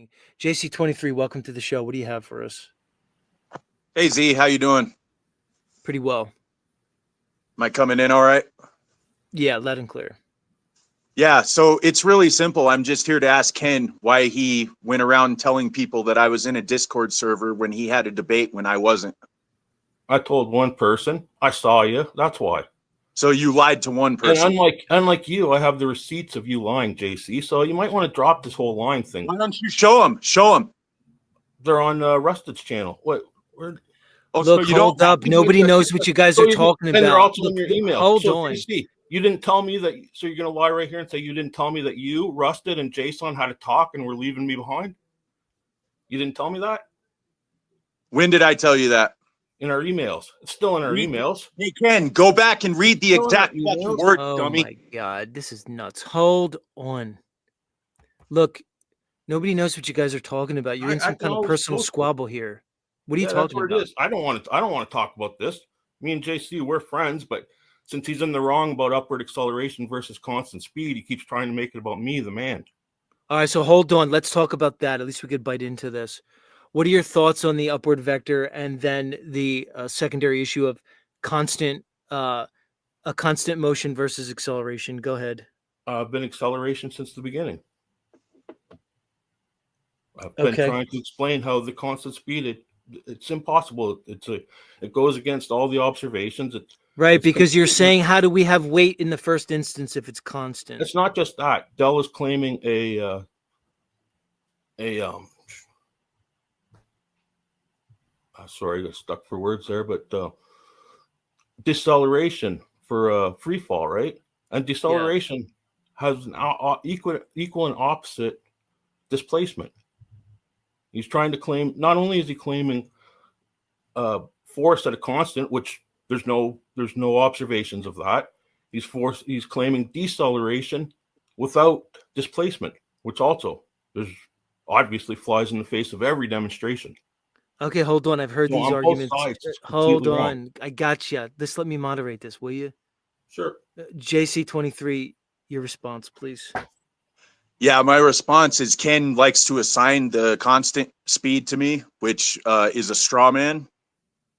happening. JC23, welcome to the show. What do you have for us? Hey Z, how you doing? Pretty well. Am I coming in all right? Yeah, loud and clear. Yeah, so it's really simple. I'm just here to ask Ken why he went around telling people that I was in a Discord server when he had a debate when I wasn't. I told one person, I saw you. That's why. So you lied to one person. And unlike you, I have the receipts of you lying, JC. So you might want to drop this whole lying thing. Why don't you show them? Show them. They're on Rusted's channel. What? Oh, look, so hold up. Nobody knows what you guys are talking about. And they're also in your email. Hold on. JC, you didn't tell me that. So you're going to lie right here and say you didn't tell me that you, Rusted, and Jason had to talk and were leaving me behind? You didn't tell me that? When did I tell you that? In our emails. It's still in our emails. Hey, Ken, go back and read the exact word, dummy. Oh, my God. This is nuts. Hold on. Look, nobody knows what you guys are talking about. You're in some kind of personal squabble here. What are you talking about? It is. I don't want to talk about this. Me and JC, we're friends, but since he's in the wrong about upward acceleration versus constant speed, he keeps trying to make it about me, the man. All right, so hold on. Let's talk about that. At least we could bite into this. What are your thoughts on the upward vector and then the secondary issue of a constant motion versus acceleration? Go ahead. I've been acceleration since the beginning. I've been trying to explain how the constant speed, it's impossible. It goes against all the observations. Right, because you're saying, how do we have weight in the first instance if it's constant? It's not just that. Dell is claiming sorry, I got stuck for words there, but deceleration for free fall, right? And deceleration has an equal and opposite displacement. He's trying to claim, not only is he claiming force at a constant, which there's no observations of that. He's claiming deceleration without displacement, which also there's obviously flies in the face of every demonstration. Okay, hold on. I've heard these arguments. Hold on. I got you. Let me moderate this, will you? Sure. JC23, your response, please. Yeah, my response is Ken likes to assign the constant speed to me, which is a straw man.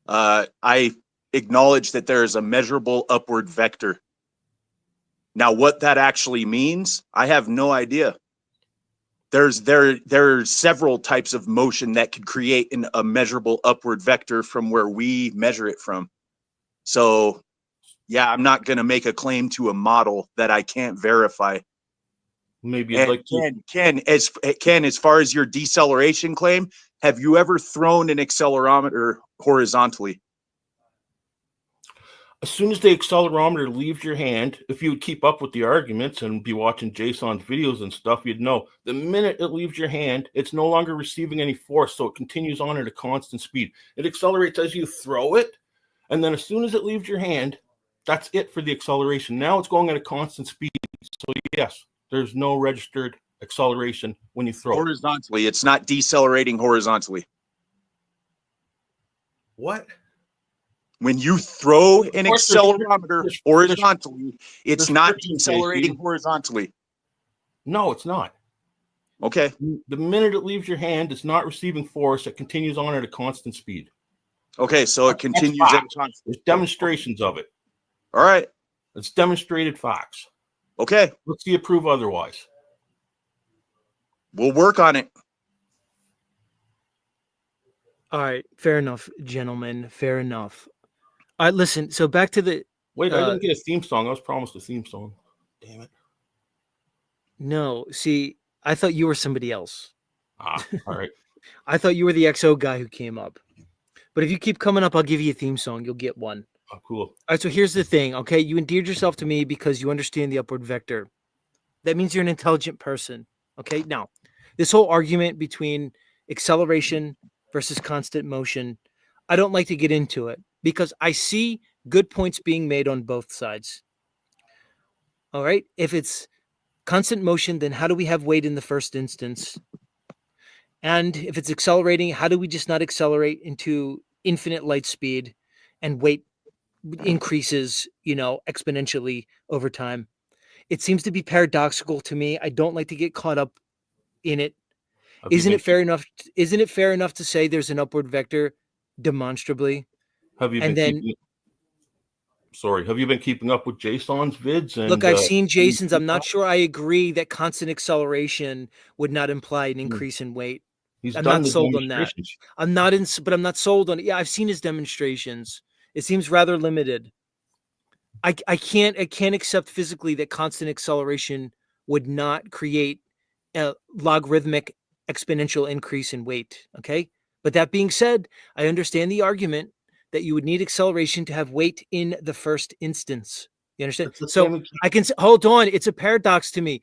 I acknowledge that there is a measurable upward vector. Now, what that actually means, I have no idea. There are several types of motion that could create a measurable upward vector from where we measure it from. So, yeah, I'm not going to make a claim to a model that I can't verify. Maybe you'd like to. Ken, as far as your deceleration claim, have you ever thrown an accelerometer horizontally? As soon as the accelerometer leaves your hand, if you would keep up with the arguments and be watching Jason's videos and stuff, you'd know the minute it leaves your hand, it's no longer receiving any force, so it continues on at a constant speed. It accelerates as you throw it, and then as soon as it leaves your hand, that's it for the acceleration. Now it's going at a constant speed. So yes, there's no registered acceleration when you throw horizontally. It's not decelerating horizontally. What? When you throw an accelerometer horizontally, it's not decelerating horizontally. No, it's not. Okay. The minute it leaves your hand, it's not receiving force. It continues on at a constant speed. Okay, so it continues at a constant. There's demonstrations of it. All right. It's demonstrated facts. Okay. Let's see you prove otherwise. We'll work on it. All right. Fair enough, gentlemen. Fair enough. All right, listen. So back to the. Wait, I didn't get a theme song. I was promised a theme song. Damn it. No, see, I thought you were somebody else. All right. I thought you were the XO guy who came up. But if you keep coming up, I'll give you a theme song. You'll get one. Oh, cool. All right, so here's the thing, okay? You endeared yourself to me because you understand the upward vector. That means you're an intelligent person, okay? Now, this whole argument between acceleration versus constant motion, I don't like to get into it because I see good points being made on both sides. All right? If it's constant motion, then how do we have weight in the first instance? And if it's accelerating, how do we just not accelerate into infinite light speed and weight increases, exponentially over time? It seems to be paradoxical to me. I don't like to get caught up in it. Have you Isn't been it fair enough? Isn't it fair enough to say there's an upward vector demonstrably? have you And been then keeping have you been keeping up with Jason's vids look, and I've seen Jason's. I'm not stuff? sure I agree that constant acceleration would not imply an Hmm. increase in weight. He's I'm done not the sold on that. demonstrations. But I'm not sold on it. Yeah, I've seen his demonstrations. It seems rather limited. I can't accept physically that constant acceleration would not create a logarithmic exponential increase in weight. Okay. But that being said, I understand the argument that you would need acceleration to have weight in the first instance. You understand? It's the So same exact I can hold on. It's a paradox to me.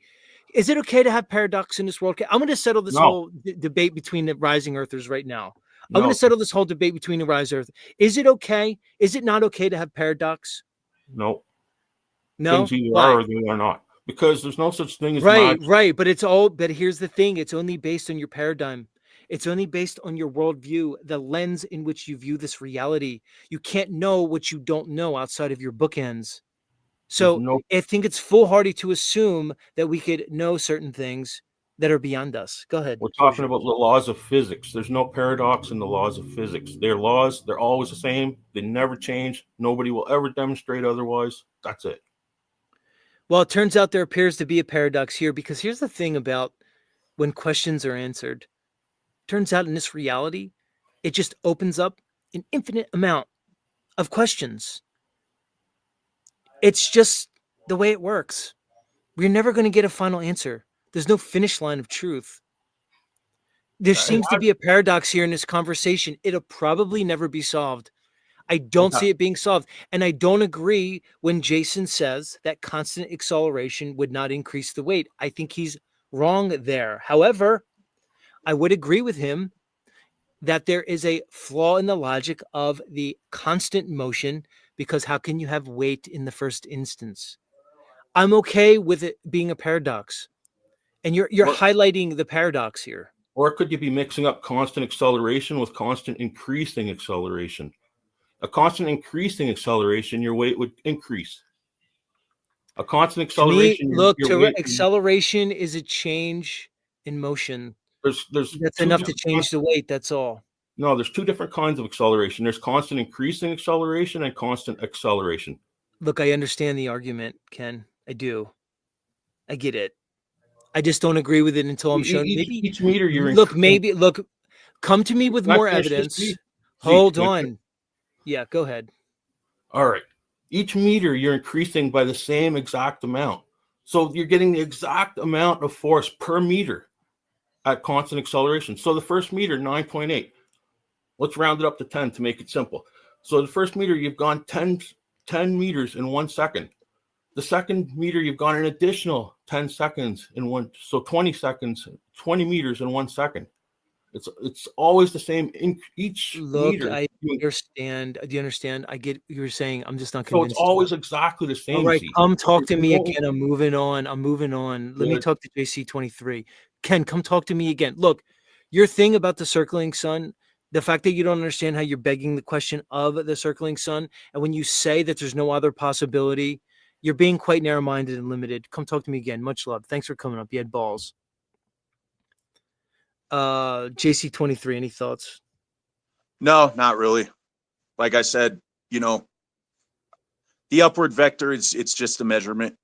Is it okay to have paradox in this world? I'm going to settle this no, whole debate between the rising earthers right now. I'm going to no, settle this whole debate between the rising earth. Is it okay? Is it not okay to have paradox? no. No? Things either are Why? or they are not. Because there's no such thing as Right, magic. right. But here's the thing. It's only based on your paradigm. It's only based on your worldview, the lens in which you view this reality. You can't know what you don't know outside of your bookends. There's So no I think it's foolhardy to assume that we could know certain things that are beyond us. Go ahead. We're Floor is talking yours. about the laws of physics. There's no paradox in the laws of physics. They're laws, they're always the same. They never change. Nobody will ever demonstrate otherwise. That's it. Well, it turns out there appears to be a paradox here because here's the thing about when questions are answered. Turns out in this reality, it just opens up an infinite amount of questions. It's just the way it works. We're never going to get a final answer. There's no finish line of truth. There It seems to be a paradox here in this conversation. It'll probably never be solved. I don't has, see it being solved. And I don't agree when Jason says that constant acceleration would not increase the weight. I think he's wrong there. However, I would agree with him that there is a flaw in the logic of the constant motion because how can you have weight in the first instance? I'm okay with it being a paradox. And you're or, highlighting the paradox here. or could you be mixing up constant acceleration with constant increasing acceleration? A constant increasing acceleration, your weight would increase. A constant To me, acceleration, look, your weight. acceleration is a change in motion. There's That's two enough to different change the weight. That's all. no, there's two different kinds of acceleration. There's constant increasing acceleration and constant acceleration. Look, I understand the argument, Ken. I do. I get it. I just don't agree with it until I'm shown. Maybe Each meter you're increasing. look, come to me with Can I more finish this, evidence. please? Zeke, Hold on. Yeah, go ahead. all right. Each meter you're increasing by the same exact amount. So you're getting the exact amount of force per meter at constant acceleration. So the first meter, 9.8. Let's round it up to 10 to make it simple. So the first meter, you've gone 10 meters in 1 second. The second meter, you've gone an additional 10 seconds in one. So 20 seconds, 20 meters in 1 second. It's always the same in each Look, meter. I understand. Do you understand? I get what you're saying. I'm just not So it's convinced. always exactly the All same. right, Z. come talk to There's me no again. I'm moving on. Let me good. talk to JC23. Ken, come talk to me again. Look, your thing about the circling sun, the fact that you don't understand how you're begging the question of the circling sun, and when you say that there's no other possibility, you're being quite narrow-minded and limited. Come talk to me again. Much love. Thanks for coming up. You had balls. JC23, any thoughts? No, not really. Like I said, the upward vector it's just a measurement.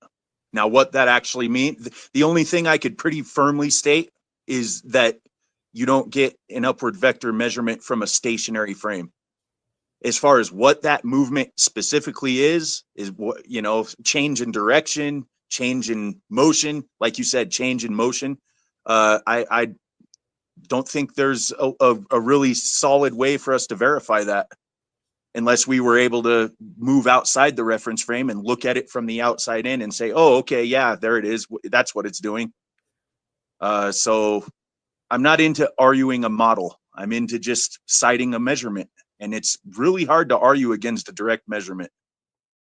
Now, what that actually means, the only thing I could pretty firmly state is that you don't get an upward vector measurement from a stationary frame. As far as what that movement specifically is what, change in direction, change in motion, like you said, change in motion. I don't think there's a really solid way for us to verify that unless we were able to move outside the reference frame and look at it from the outside in and say, oh, okay, yeah, there it is. That's what it's doing. So I'm not into arguing a model. I'm into just citing a measurement. And it's really hard to argue against a direct measurement.